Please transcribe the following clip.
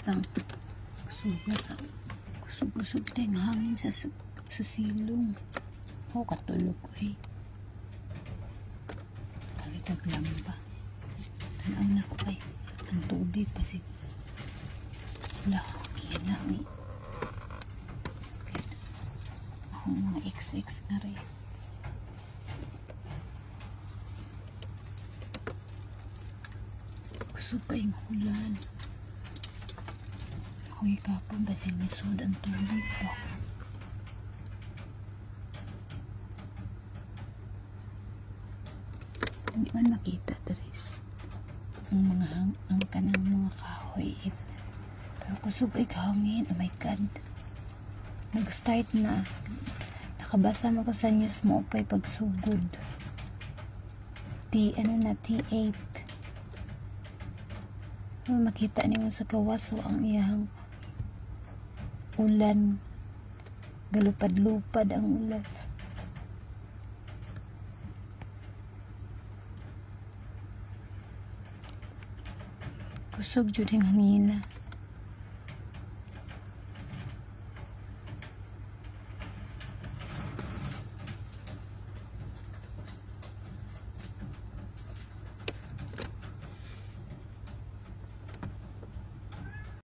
Tang kusog tayong hangin sa silong. O katulog ko eh. Kalitag lang ba? Tanaw na ko kay ang tubig kasi wala yan na eh. Ang mga XX na rin. Kusog kayong hulan. Ako'y kapon kasi nisod ang tubig po. Hindi man makita Dres ang mga ang kanang mga kahoy. Pero kusog ay hangin. Oh my God. Nag-start na. Nakabasa mo ko sa news mo upay pagsugod. T8. Makita niyo sa gawas ang iyang ulan. Galupad-lupad ang ulan. Kusog jud ang hangina.